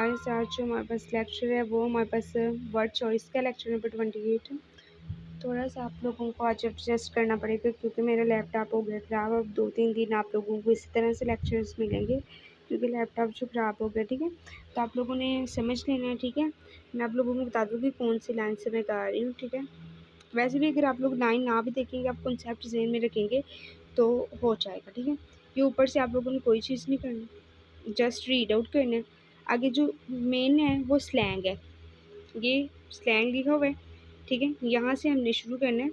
Guys, आज जो हमारे पास लेक्चर है वो हमारे पास वर्ड चॉइस का लेक्चर नंबर 28 है। थोड़ा सा आप लोगों को आज एडजस्ट करना पड़ेगा क्योंकि मेरा लैपटॉप हो गया ख़राब। अब 2-3 दिन आप लोगों को इसी तरह से लेक्चर्स मिलेंगे क्योंकि लैपटॉप जो ख़राब हो गया, ठीक है। तो आप लोगों ने समझ लेना है, ठीक है। मैं आप लोगों को बता दूँ कि कौन सी लाइन से मैं गा रही हूँ, ठीक है। वैसे भी अगर आप लोग लाइन ना भी देखेंगे, आप कॉन्सेप्ट ज़हन में रखेंगे तो हो जाएगा, ठीक है। ये ऊपर से आप लोगों ने कोई चीज़ नहीं करनी, जस्ट रीड आउट करना है। आगे जो मेन है वो स्लैंग है, ये स्लैंग लिखा हुआ है, ठीक है। यहाँ से हमने शुरू करना है।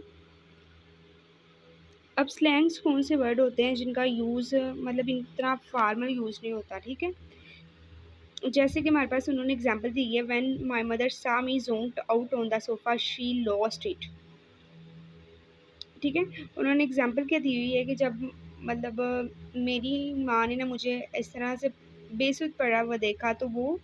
अब स्लैंग्स कौन से वर्ड होते हैं जिनका यूज़ मतलब इतना फॉर्मल यूज़ नहीं होता, ठीक है। जैसे कि हमारे पास उन्होंने एग्जांपल दी है, when my mother saw me zonked out on the sofa she lost it, ठीक है। उन्होंने एग्जांपल क्या दी हुई है कि जब मतलब मेरी माँ ने ना मुझे इस तरह से बेसुध पड़ा हुआ देखा तो वो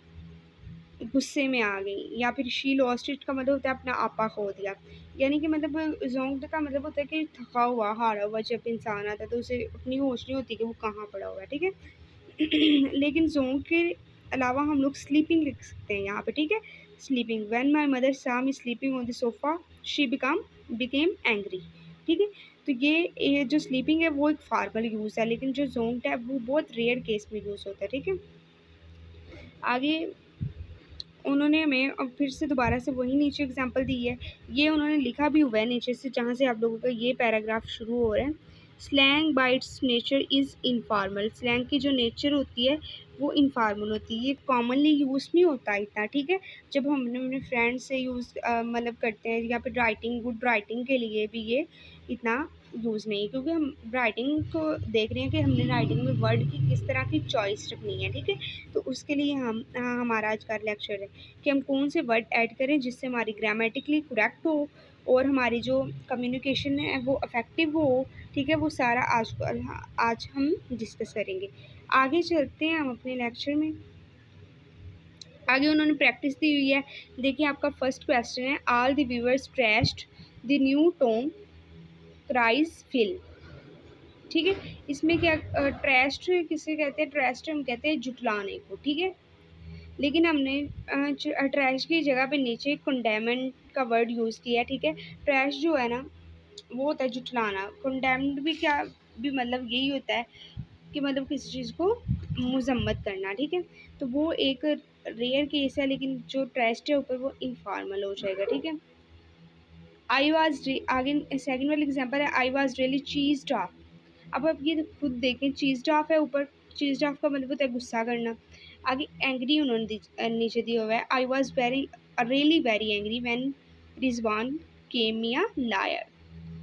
गुस्से में आ गई, या फिर शी लॉस्ट इट का मतलब होता है अपना आपा खो दिया। यानी कि मतलब ज़ोंक्ड का मतलब होता है कि थका हुआ, हारा हुआ जब इंसान आता है तो उसे अपनी होश नहीं होती कि वो कहाँ पड़ा हुआ है, ठीक है। लेकिन ज़ोंक के अलावा हम लोग स्लीपिंग लिख सकते हैं यहाँ पे, ठीक है। Sleeping, when my mother saw me sleeping on the sofa she became angry, ठीक है। तो ये जो स्लीपिंग है वो एक फॉर्मल यूज़ है, लेकिन जो ज़ोंक्ड है वो बहुत रेयर केस में यूज़ होता है, ठीक है। आगे उन्होंने हमें अब फिर से दोबारा से वही नीचे एग्जांपल दी है। ये उन्होंने लिखा भी हुआ है नीचे से, जहाँ से आप लोगों का ये पैराग्राफ शुरू हो रहा है। Slang bye it's nature is informal, slang की जो नेचर होती है वो इनफॉर्मल होती है, ये कॉमनली यूज़ नहीं होता इतना, ठीक है। जब हम अपने फ्रेंड से यूज़ मतलब करते हैं, या फिर राइटिंग, गुड राइटिंग के लिए भी ये इतना यूज़ नहीं, क्योंकि हम राइटिंग को देख रहे हैं कि हमने राइटिंग में वर्ड की किस तरह की चॉइस रखनी है, ठीक है। तो उसके लिए हमारा आज का लेक्चर है कि हम कौन से वर्ड ऐड करें जिससे हमारी ग्रामेटिकली करेक्ट हो और हमारी जो कम्युनिकेशन है वो इफ़ेक्टिव हो, ठीक है। वो सारा आज हम डिस्कस करेंगे। आगे चलते हैं हम अपने लेक्चर में। आगे उन्होंने प्रैक्टिस दी हुई है। देखिए आपका फर्स्ट क्वेश्चन है, all the viewers trashed the new Tom Cruise film, ठीक है। इसमें क्या ट्रैश्ड किसे कहते हैं? ट्रैश्ड हम कहते हैं जुटलाने को, ठीक है। लेकिन हमने ट्रैश की जगह पे नीचे कंडेमेंड का वर्ड यूज़ किया, ठीक है। ट्रैश जो है ना वो होता है जुटलाना, कंडेम्ड भी क्या भी मतलब यही होता है कि मतलब किसी चीज़ को मजम्मत करना, ठीक है। तो वो एक रेयर केस है, लेकिन जो ट्रैश है ऊपर वो इनफॉर्मल हो जाएगा, ठीक है। आई वॉज आगे सेकंड वाला एग्जांपल है, आई वॉज रियली चीज्ड ऑफ। अब आप ये खुद देखें, चीज्ड ऑफ है ऊपर, चीज्ड ऑफ का मतलब होता है गुस्सा करना। आगे एंग्री उन्होंने नीचे दिया हुआ है, I was very really very angry when Rizwan came me a liar,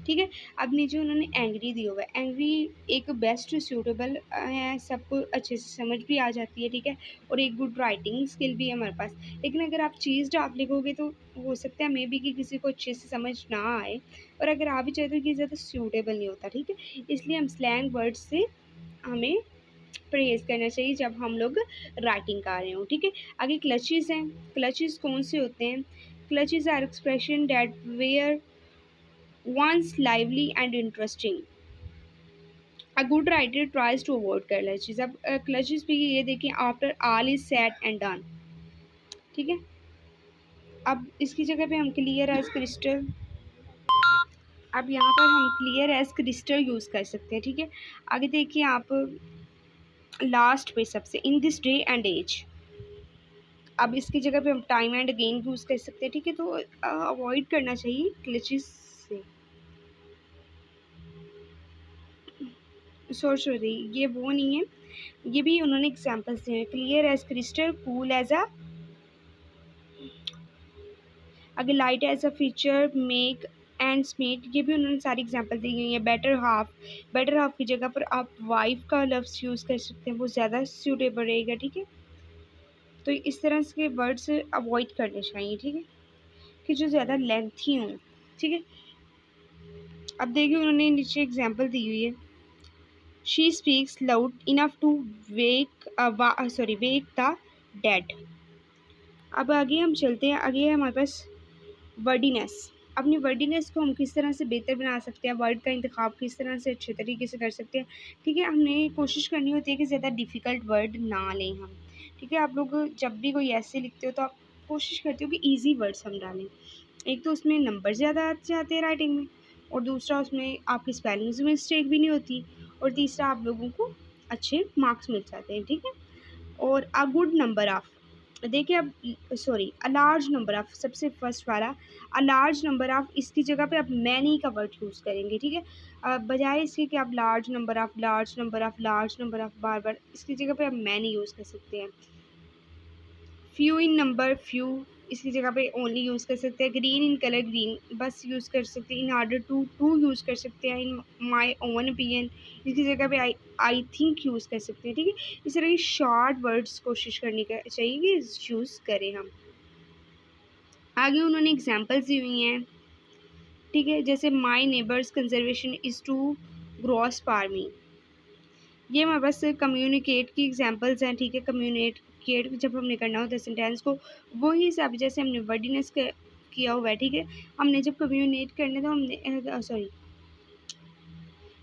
ठीक है। अब नीचे उन्होंने एंग्री दिया हुआ है। एंग्री एक बेस्ट सूटेबल है, सबको अच्छे से समझ भी आ जाती है, ठीक है। और एक गुड राइटिंग स्किल भी है हमारे पास। लेकिन अगर आप चीज़ आप लिखोगे तो हो सकता है मे बी कि किसी को अच्छे से समझ ना आए, और अगर आ भी चाहे तो ये ज़्यादा सूटेबल नहीं होता, ठीक है। इसलिए हम स्लैंग वर्ड से हमें परहेज़ करना चाहिए जब हम लोग राइटिंग कर रहे हो, ठीक है। आगे क्लचेस हैं। क्लचेस कौन से होते हैं? Clichés are expression that were once lively and interesting, a good writer tries to avoid clutches। अब क्लचेस भी ये देखिए, after all is said and done, ठीक है। अब इसकी जगह पे हम क्लियर एज क्रिस्टल, अब यहाँ पर हम क्लियर एज क्रिस्टल यूज़ कर सकते हैं, ठीक है। आगे देखिए आप लास्ट पे सबसे, in this day and age. अब इसकी जगह पे हम टाइम एंड अगेन यूज़ कर सकते हैं, ठीक है। तो अवॉइड करना चाहिए क्लचेस से। सॉरी, ये वो नहीं है, ये भी उन्होंने एग्जांपल्स दिए हैं। Clear as crystal, cool as a, अगर light as a feather, make and smack, ये भी उन्होंने सारी एग्जांपल दी हुई है। बेटर हाफ, बेटर हाफ की जगह पर आप वाइफ का लफ्ज़ यूज़ कर सकते हैं, वो ज़्यादा सूटेबल रहेगा, ठीक है। तो इस तरह के वर्ड्स अवॉइड करने चाहिए, ठीक है, कि जो ज़्यादा लेंथी हों, ठीक है। अब देखिए उन्होंने नीचे एग्जाम्पल दी हुई है, she speaks loud enough to wake the dead. अब आगे हम चलते हैं, आगे है हमारे पास वर्डीनेस। अपनी वर्डीनेस को हम किस तरह से बेहतर बना सकते हैं, वर्ड का इंतखाब किस तरह से अच्छे तरीके से कर सकते हैं, ठीक है। हमने कोशिश करनी होती है कि ज़्यादा डिफ़िकल्ट वर्ड ना लें हम, ठीक है। आप लोग जब भी कोई ऐसे लिखते हो तो आप कोशिश करते हो कि ईज़ी वर्ड्स हम डालें। एक तो उसमें नंबर ज़्यादा आते जाते हैं राइटिंग में, और दूसरा उसमें आपकी स्पेलिंग्स में मिस्टेक भी नहीं होती, और तीसरा आप लोगों को अच्छे मार्क्स मिल जाते हैं, ठीक है। और अ गुड नंबर ऑफ, देखिए अब sorry a large number of, सबसे फर्स्ट वाला अ लार्ज नंबर ऑफ, इसकी जगह पे आप मैनी का वर्ड यूज़ करेंगे, ठीक है। बजाय इसके कि आप large number of, large number of, large number of बार बार, इसकी जगह पे आप मैनी यूज़ कर सकते हैं। फ्यू इन नंबर, फ्यू, इसकी जगह पे ओनली यूज़ कर सकते हैं। ग्रीन इन कलर, ग्रीन बस यूज़ कर सकते हैं। इन ऑर्डर टू यूज़ कर सकते हैं। इन माई ओन ओपिनियन, इसकी जगह पे आई थिंक यूज़ कर सकते हैं, ठीक है। इस तरह की शॉर्ट वर्ड्स कोशिश करनी चाहिए कि यूज़ करें हम। आगे उन्होंने एग्जाम्पल्स दी हुई हैं, ठीक है। जैसे my neighbours conversation is too gross farming, ये हमारे पास कम्युनिकेट की एग्जांपल्स हैं, ठीक है। कम्युनिकेट जब हमने करना होता है सेंटेंस को, वही हिसाब जैसे हमने वर्डीनेस किया हुआ है, ठीक है। हमने जब कम्युनिकेट करना है तो हमने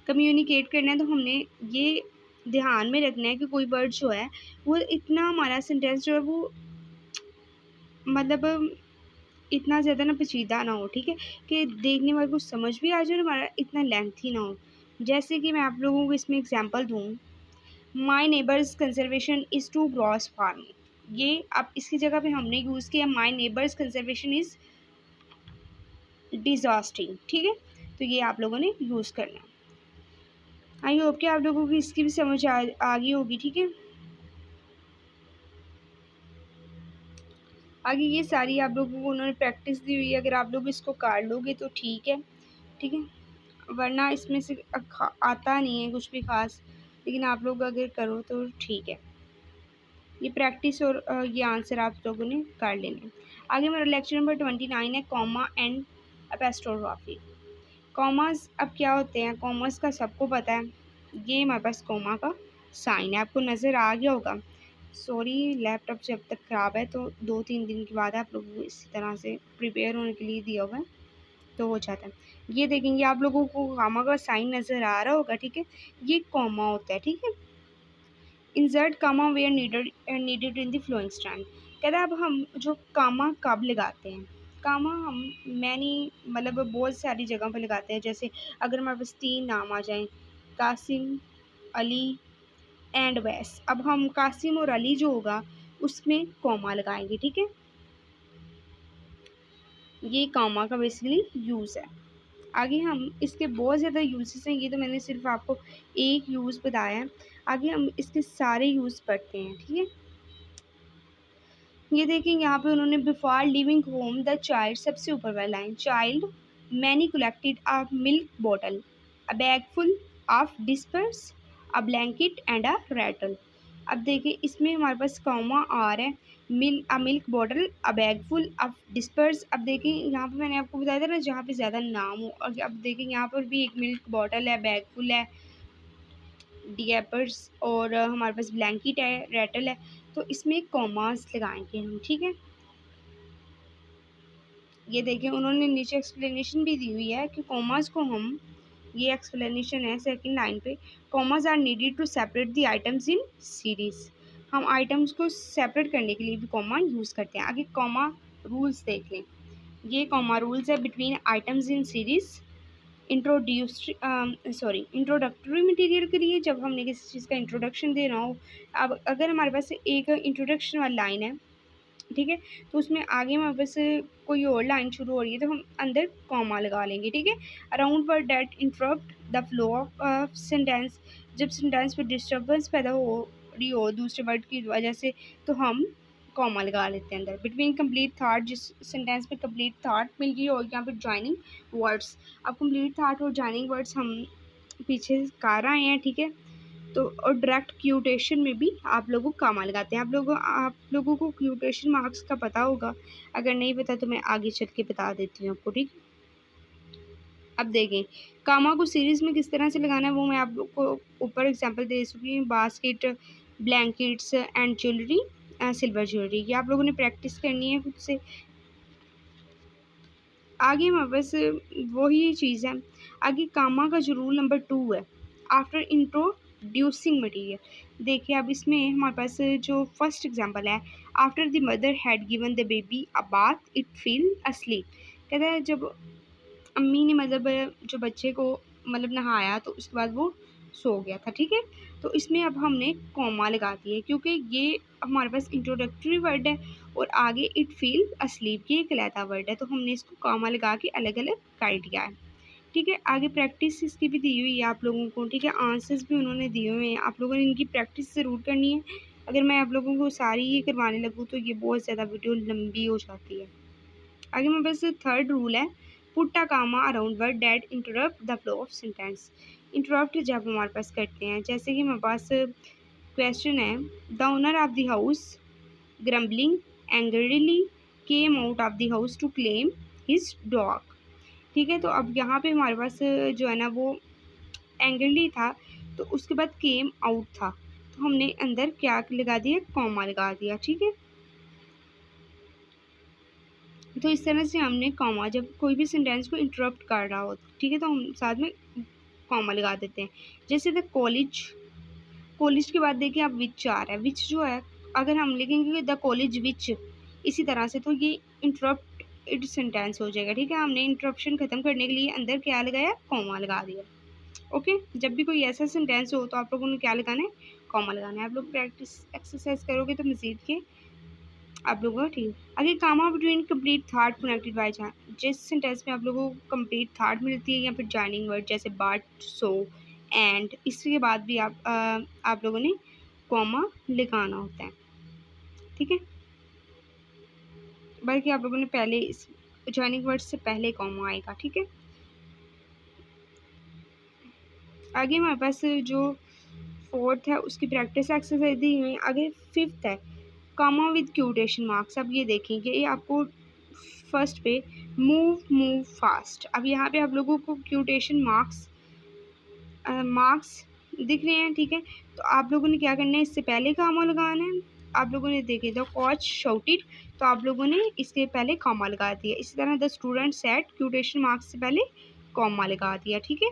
कम्युनिकेट करना है तो हमने ये ध्यान में रखना है कि कोई वर्ड जो है वो इतना, हमारा सेंटेंस जो है वो मतलब इतना ज़्यादा ना पेचीदा ना हो, ठीक है, कि देखने वाले को समझ भी आ जाए और हमारा इतना लेंथी ना हो। जैसे कि मैं आप लोगों को इसमें एग्जांपल दूँ, my neighbours conversation is too gross farming, ये अब इसकी जगह पे हमने यूज़ किया my neighbours conversation is disgusting, ठीक है। तो ये आप लोगों ने यूज़ करना। आई होप कि आप लोगों को इसकी भी समझ आ गई होगी, ठीक है। आगे ये सारी आप लोगों को उन्होंने प्रैक्टिस दी हुई है, अगर आप लोग इसको काट लोगे तो ठीक है, ठीक है, वरना इसमें से आता नहीं है कुछ भी ख़ास, लेकिन आप लोग अगर करो तो ठीक है। ये प्रैक्टिस और ये आंसर आप लोगों ने कर लेने। आगे मेरा लेक्चर नंबर 29 है, कॉमा एंड एपोस्ट्रोफी। कॉमास अब क्या होते हैं, कॉमास का सबको पता है। ये हमारे पास कॉमा का साइन है, आपको नज़र आ गया होगा। सॉरी लैपटॉप जब तक ख़राब है तो 2-3 दिन के बाद आप लोगों को इसी तरह से प्रिपेयर होने के लिए दिया हुआ है तो हो जाता है। ये देखेंगे आप लोगों को कॉमा का साइन नज़र आ रहा होगा, ठीक है। ये कॉमा होता है, ठीक है। Insert comma where needed in the following स्ट्रैंड, कहता है अब हम जो कामा कब लगाते हैं, कामा हम मैनी मतलब बहुत सारी जगह पर लगाते हैं। जैसे अगर हमारे पास 3 नाम आ जाएं, कासिम, अली एंड वैस, अब हम कासिम और अली जो होगा उसमें कॉमा लगाएंगे, ठीक है। ये कामा का बेसिकली यूज़ है। आगे हम इसके बहुत ज़्यादा यूज़ेस हैं, ये तो मैंने सिर्फ आपको एक यूज़ बताया है। आगे हम इसके सारे यूज़ पढ़ते हैं, ठीक है। ये देखिए यहाँ पे उन्होंने before leaving home the child, सबसे ऊपर वाला line, child many collected a milk bottle, a bag full of diapers, a blanket and a rattle. अब देखिए इसमें हमारे पास कॉमा आ रहा है, milk bottle, a bag full of diapers. अब देखिए यहाँ पे मैंने आपको बताया था ना जहाँ पे ज़्यादा नाम हो, और अब देखिए यहाँ पर भी एक मिल्क बॉटल है, बैग फुल है, डिएपर्स, और हमारे पास ब्लैंकेट है, रैटल है। तो इसमें कॉमास लगाएंगे हम, ठीक है। ये देखिए उन्होंने नीचे एक्सप्लेनेशन भी दी हुई है कि कॉमास को हम, ये एक्सप्लेनेशन है सेकंड लाइन पे, commas are needed to separate the items in series, हम आइटम्स को सेपरेट करने के लिए भी कॉमा यूज़ करते हैं। आगे कॉमा रूल्स देख लें, ये कॉमा रूल्स है between items in series, introductory material के लिए, जब हमने किसी चीज़ का इंट्रोडक्शन देना हो। अब अगर हमारे पास एक इंट्रोडक्शन वाली लाइन है, ठीक है, तो उसमें आगे हमारे पास कोई और लाइन शुरू हो रही है तो हम अंदर कॉमा लगा लेंगे, ठीक है। Around word that interrupt the flow of sentence, जब सेंटेंस में डिस्टर्बेंस पैदा हो रही हो दूसरे वर्ड की वजह से तो हम कॉमा लगा लेते हैं अंदर। बिटवीन कंप्लीट थाट, जिस सेंटेंस में कंप्लीट थाट मिल गई हो, यहाँ पर ज्वाइनिंग वर्ड्स, अब कंप्लीट थाट और ज्वाइनिंग वर्ड्स हम पीछे कर आए हैं, ठीक है। तो और डायरेक्ट क्यूटेशन में भी आप लोगों को कामा लगाते हैं। आप लोगों को क्यूटेशन मार्क्स का पता होगा, अगर नहीं पता तो मैं आगे चल के बता देती हूँ आपको, ठीक। अब देखें कामा को सीरीज में किस तरह से लगाना है वो मैं आप लोग को ऊपर एग्जांपल दे चुकी हूँ। Basket, blankets and jewellery, silver jewellery, ये आप लोगों ने प्रैक्टिस करनी है खुद से। आगे हमारे पास वही चीज़ है। आगे कामा का जो रूल नंबर 2 है, आफ्टर इंट्रो प्रोड्यूसिंग मटीरियल। देखिए अब इसमें हमारे पास जो फर्स्ट एग्जांपल है, after the mother had given the baby a bath it feel asleep. कहता है जब अम्मी ने मतलब जो बच्चे को मतलब नहाया तो उसके बाद वो सो गया था, ठीक है। तो इसमें अब हमने कॉमा लगा दिया क्योंकि ये हमारे पास इंट्रोडक्टरी वर्ड है और आगे इट फील अस्लीप ये एक अलहदा वर्ड है, तो हमने इसको कॉमा लगा के अलग अलग कर दिया है, ठीक है। आगे प्रैक्टिस इसकी भी दी हुई है आप लोगों को, ठीक है। आंसर्स भी उन्होंने दिए हुए हैं, आप लोगों ने इनकी प्रैक्टिस ज़रूर करनी है। अगर मैं आप लोगों को सारी ये करवाने लगूँ तो ये बहुत ज़्यादा वीडियो लंबी हो जाती है। आगे मेरे पास थर्ड रूल है, put a comma around word that interrupt the flow of sentence. Interrupt जब हमारे पास करते हैं, जैसे कि हमारे पास क्वेश्चन है, the owner of the house grumbling angrily came out of the house to claim his dog, ठीक है। तो अब यहाँ पे हमारे पास जो है ना वो एंग्रीली था, तो उसके बाद केम आउट था, तो हमने अंदर क्या लगा दिया, कॉमा लगा दिया, ठीक है। तो इस तरह से हमने कॉमा, जब कोई भी सेंटेंस को इंटरप्ट कर रहा हो, ठीक है, तो हम साथ में कॉमा लगा देते हैं। जैसे द कॉलेज, कॉलेज के बाद देखिए अब विच आ रहा है, विच जो है अगर हम लिखेंगे द कॉलेज विच इसी तरह से, तो ये इंटरप्ट सेंटेंस हो जाएगा, ठीक है। हमने इंटरप्शन खत्म करने के लिए अंदर क्या लगाया, कॉमा लगा दिया, ओके। जब भी कोई ऐसा सेंटेंस हो तो आप लोगों ने क्या लगाना है, कॉमा लगाना है। आप लोग प्रैक्टिस एक्सरसाइज करोगे तो मजीद के आप लोगों को ठीक। आगे comma between complete thought connected by जहाँ, जिस सेंटेंस में आप लोगों को कंप्लीट थॉट मिलती है या फिर जॉइनिंग वर्ड जैसे बट सो एंड, इसके बाद भी आप लोगों ने कॉमा लगाना होता है, ठीक है। बल्कि आप लोगों ने पहले इस जॉइनिंग वर्ड से पहले कॉमा आएगा, ठीक है। आगे हमारे पास जो फोर्थ है उसकी प्रैक्टिस एक्सरसाइज दी हुई है। आगे फिफ्थ है, कॉमा विद क्यूटेशन मार्क्स। अब ये देखेंगे ये आपको फर्स्ट पे मूव फास्ट, अब यहाँ पे आप लोगों को क्यूटेशन मार्क्स दिख रहे हैं, ठीक है। तो आप लोगों ने क्या करना है, इससे पहले कॉमा लगाना है। आप लोगों ने देखे द कोच शाउटेड, तो आप लोगों ने इसके पहले कॉमा लगा दिया। इसी तरह द स्टूडेंट सेड क्यूटेशन मार्क्स से पहले कॉमा लगा दिया, ठीक है।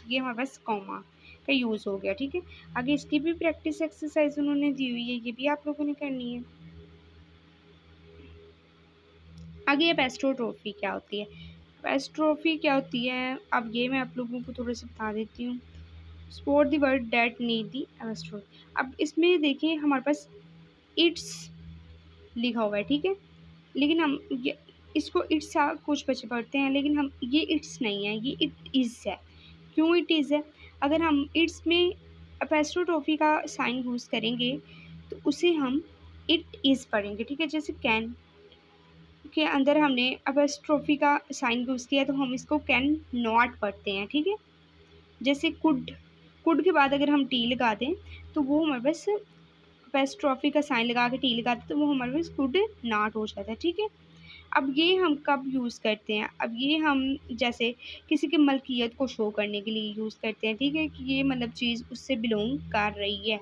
ये हमारे पास कॉमा का यूज़ हो गया, ठीक है। आगे इसकी भी प्रैक्टिस एक्सरसाइज उन्होंने दी हुई है, ये भी आप लोगों ने करनी है। आगे ये एपोस्ट्रोफी क्या होती है, एपोस्ट्रोफी क्या होती है, अब ये मैं आप लोगों को थोड़ा सा बता देती हूँ। Sport the word that need the apostrophe. अब इसमें देखिए हमारे पास इट्स लिखा हुआ है, ठीक है, लेकिन हम ये इसको इट्स कुछ बच्चे पढ़ते हैं, लेकिन हम ये इट्स नहीं है, ये इट इज़ है। क्यों इट इज़ है, अगर हम इट्स में एपोस्ट्रोफी का साइन यूज़ करेंगे तो उसे हम इट इज़ पढ़ेंगे, ठीक है। जैसे कैन के अंदर हमने एपोस्ट्रोफी का साइन यूज़ किया तो हम इसको कैन नॉट पढ़ते हैं, ठीक है। जैसे कुड के बाद अगर हम टी लगा दें तो वो हमारे पास एपोस्ट्रोफी का साइन लगा के टी लगा दें तो वो हमारे पास कुड नॉट हो जाता है, ठीक है। अब ये हम कब यूज़ करते हैं, अब ये हम जैसे किसी की मलकियत को शो करने के लिए यूज़ करते हैं, ठीक है, कि ये मतलब चीज़ उससे बिलोंग कर रही है।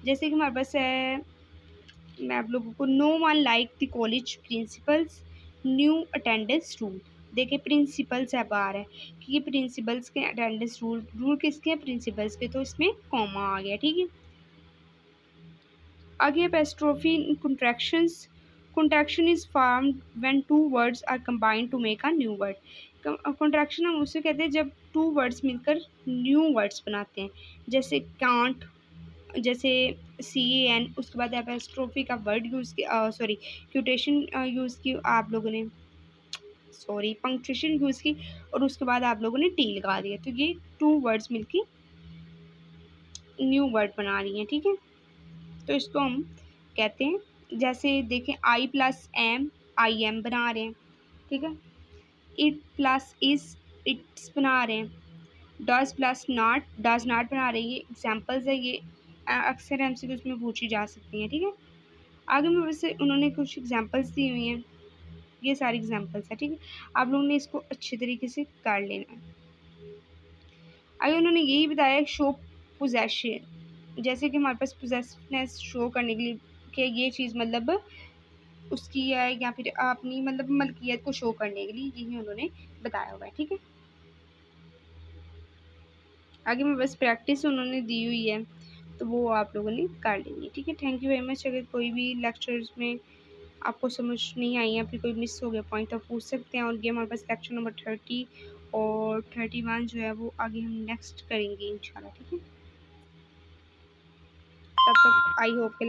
जैसे कि हमारे पास है, मैं आप लोगों को no one like the college principals new attendance rule. देखिए प्रिंसिपल्स है बाहर है कि ये प्रिंसिपल्स के अटेंडेंस रूल किसके हैं, प्रिंसिपल्स के, तो इसमें कॉमा आ गया, ठीक है। आगे apostrophe in contractions, contraction is formed when two words are combined to make a new word। contraction हम उसे कहते हैं जब टू वर्ड्स मिलकर न्यू वर्ड्स बनाते हैं, जैसे कांट, जैसे CAN, उसके बाद एपोस्ट्रोफी का वर्ड यूज़ किया, सॉरी क्यूटेशन यूज़ की आप लोगों ने, सॉरी पंक्चुएशन यूज़ की, और उसके बाद आप लोगों ने टी लगा दिया, तो ये टू वर्ड्स मिलके न्यू वर्ड बना रही हैं, ठीक है। तो इसको हम कहते हैं, जैसे देखें आई प्लस एम आई एम बना रहे हैं, ठीक है। इट प्लस इज इट्स बना रहे हैं, does plus not does not बना रहे हैं। ये एग्जांपल्स है, ये अक्सर MCQs में पूछी जा सकती हैं, ठीक है। आगे में वैसे उन्होंने कुछ एग्जांपल्स दी हुई हैं, ये सारी एग्जांपल्स है, ठीक है। आप लोगों ने इसको अच्छे तरीके से कर लेना है। आगे उन्होंने यही बताया शो पोजेशन, जैसे कि हमारे पास पोजेसिवनेस शो करने के लिए कि ये चीज़ मतलब उसकी है या फिर अपनी मतलब मलकियत को शो करने के लिए, यही उन्होंने बताया हुआ है, ठीक है। आगे मैं बस प्रैक्टिस उन्होंने दी हुई है, तो वो आप लोगों ने कर लेनी है, ठीक है। Thank you very much. अगर कोई भी लेक्चर्स में आपको समझ नहीं आई या फिर कोई मिस हो गया पॉइंट, तो पूछ सकते हैं। और ये हमारे पास लेक्चर नंबर 30 और 31 जो है वो आगे हम नेक्स्ट करेंगे इंशाल्लाह, ठीक है। तब तक आई होप के